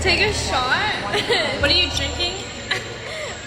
Take a shot? What are you drinking?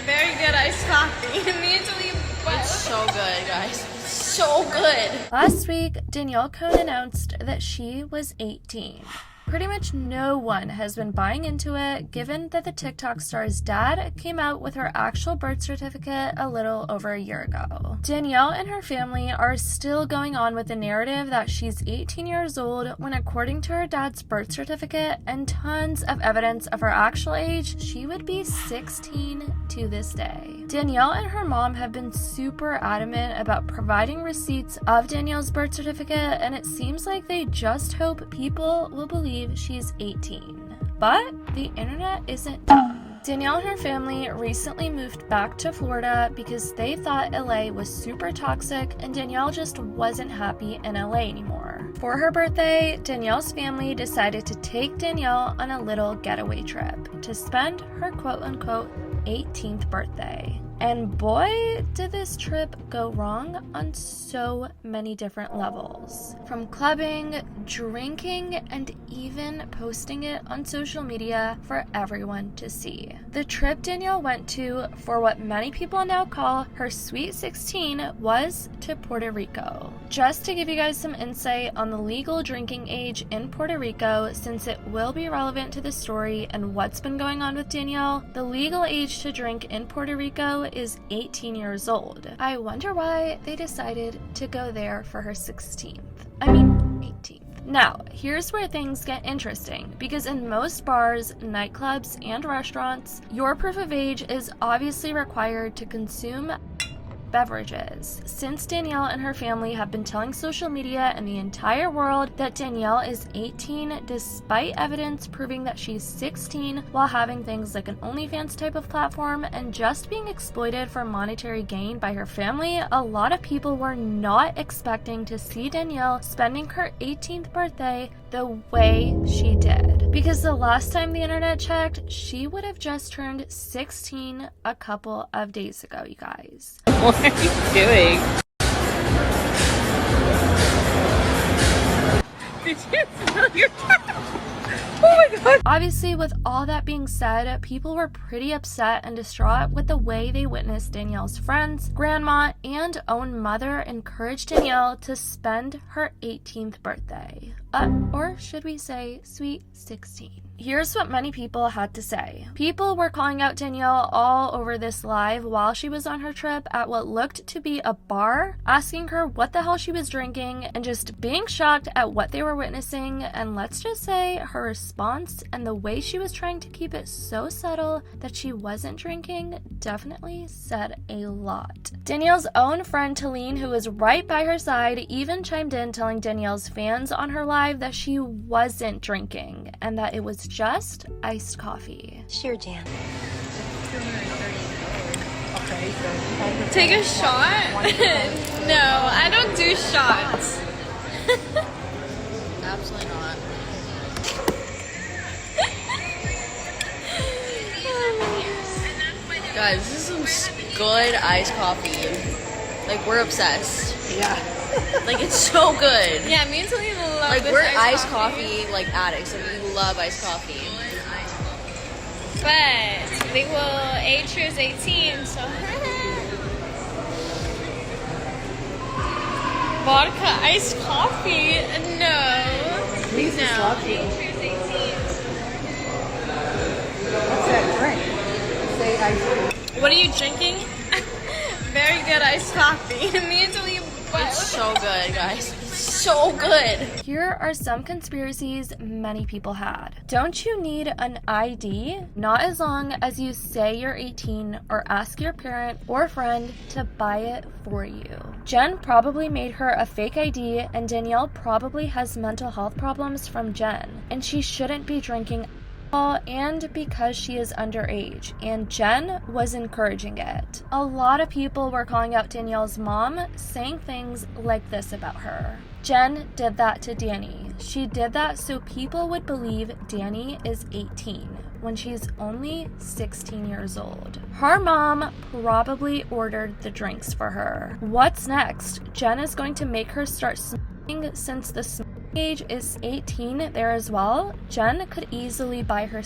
Very good iced coffee. Immediately, it's so good, guys. So good. Last week, Danielle Cohn announced that she was 18. Pretty much no one has been buying into it, given that the TikTok star's dad came out with her actual birth certificate a little over a year ago. Danielle and her family are still going on with the narrative that she's 18 years old, when according to her dad's birth certificate and tons of evidence of her actual age, she would be 16 to this day. Danielle and her mom have been super adamant about providing receipts of Danielle's birth certificate, and it seems like they just hope people will believe she's 18. But the internet isn't dumb. Danielle and her family recently moved back to Florida because they thought LA was super toxic and Danielle just wasn't happy in LA anymore. For her birthday, Danielle's family decided to take Danielle on a little getaway trip to spend her quote-unquote 18th birthday. And boy, did this trip go wrong on so many different levels. From clubbing, drinking, and even posting it on social media for everyone to see. The trip Danielle went to for what many people now call her Sweet 16 was to Puerto Rico. Just to give you guys some insight on the legal drinking age in Puerto Rico, since it will be relevant to the story and what's been going on with Danielle, the legal age to drink in Puerto Rico is 18 years old. I wonder why they decided to go there for her 18th. Now, here's where things get interesting, because in most bars, nightclubs, and restaurants, your proof of age is obviously required to consume beverages. Since Danielle and her family have been telling social media and the entire world that Danielle is 18 despite evidence proving that she's 16 while having things like an OnlyFans type of platform and just being exploited for monetary gain by her family, a lot of people were not expecting to see Danielle spending her 18th birthday the way she did. Because the last time the internet checked, she would have just turned 16 a couple of days ago, you guys. What are you doing? Did you smell your Oh my god! Obviously, with all that being said, people were pretty upset and distraught with the way they witnessed Danielle's friends, grandma, and own mother encourage Danielle to spend her 18th birthday. Or should we say, Sweet 16. Here's what many people had to say. People were calling out Danielle all over this live while she was on her trip at what looked to be a bar, asking her what the hell she was drinking, and just being shocked at what they were witnessing. And let's just say her response and the way she was trying to keep it so subtle that she wasn't drinking definitely said a lot. Danielle's own friend Talene, who was right by her side, even chimed in telling Danielle's fans on her live that she wasn't drinking and that it was just iced coffee. Sure, Dan. Take a shot? No, I don't do shots. Absolutely not. Guys, this is some good iced coffee. Like, we're obsessed. Yeah. Like, it's so good. Yeah, me and Talene love Like, this we're iced coffee, like, addicts. Like, we love iced coffee. But they will age her as 18, so vodka iced coffee? No. Please No. love you. Age her as 18. What's that drink? Say ice. What are you drinking? Very good iced coffee. Me and Talene It's so good, guys. It's so good. Here are some conspiracies many people had. Don't you need an ID? Not as long as you say you're 18 or ask your parent or friend to buy it for you. Jen probably made her a fake ID, and Danielle probably has mental health problems from Jen, and she shouldn't be drinking and because she is underage, and Jen was encouraging it. A lot of people were calling out Danielle's mom, saying things like this about her. Jen did that to Danny. She did that so people would believe Danny is 18 when she's only 16 years old. Her mom probably ordered the drinks for her. What's next? Jen is going to make her start smoking since the age is 18 there as well. Jen could easily buy her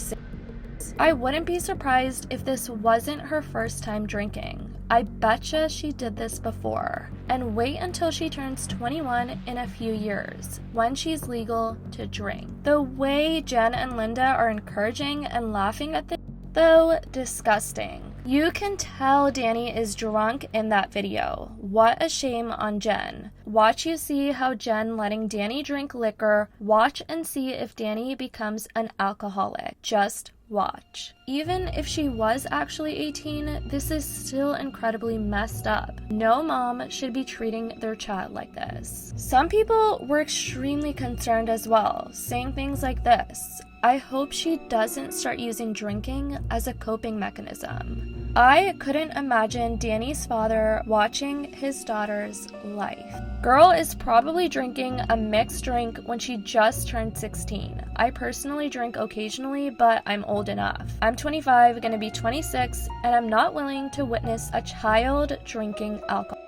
I wouldn't be surprised if this wasn't her first time drinking. I betcha she did this before. And wait until she turns 21 in a few years, when she's legal to drink. The way Jen and Linda are encouraging and laughing at this, though, disgusting. You can tell Danny is drunk in that video. What a shame on Jen. Watch you see how Jen letting Danny drink liquor. Watch and see if Danny becomes an alcoholic. Just watch. Even if she was actually 18, this is still incredibly messed up. No mom should be treating their child like this. Some people were extremely concerned as well, saying things like this: I hope she doesn't start using drinking as a coping mechanism. I couldn't imagine Danny's father watching his daughter's life. Girl is probably drinking a mixed drink when she just turned 16. I personally drink occasionally, but I'm old enough. I'm 25, gonna be 26, and I'm not willing to witness a child drinking alcohol.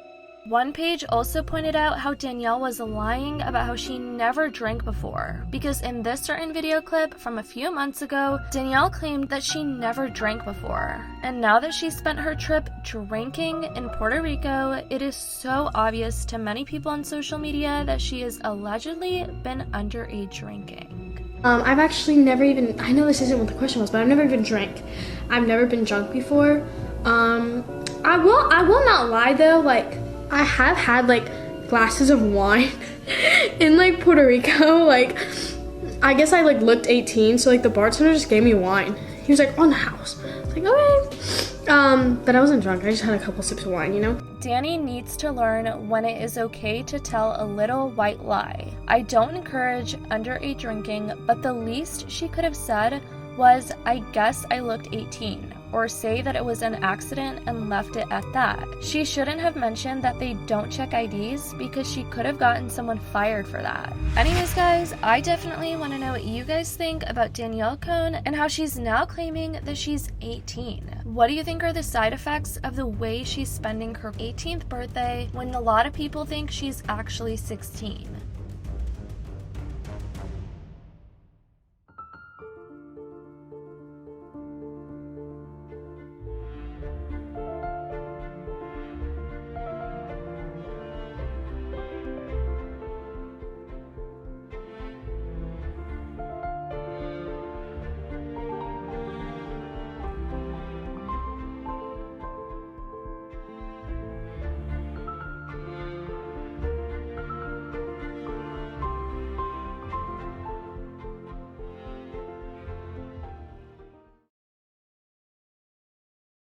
One page also pointed out how Danielle was lying about how she never drank before, because in this certain video clip from a few months ago, Danielle claimed that she never drank before. And now that she spent her trip drinking in Puerto Rico, it is so obvious to many people on social media that she has allegedly been underage drinking. I've actually never even, I know this isn't what the question was, but I've never even drank. I've never been drunk before. I will not lie though, like, I have had like glasses of wine in like Puerto Rico. Like, I guess I like looked 18, so like the bartender just gave me wine. He was like, on the house. I was like, okay. But I wasn't drunk. I just had a couple sips of wine, you know? Danny needs to learn when it is okay to tell a little white lie. I don't encourage underage drinking, but the least she could have said was, I guess I looked 18. Or say that it was an accident and left it at that. She shouldn't have mentioned that they don't check IDs because she could have gotten someone fired for that. Anyways guys, I definitely want to know what you guys think about Danielle Cohn and how she's now claiming that she's 18. What do you think are the side effects of the way she's spending her 18th birthday when a lot of people think she's actually 16?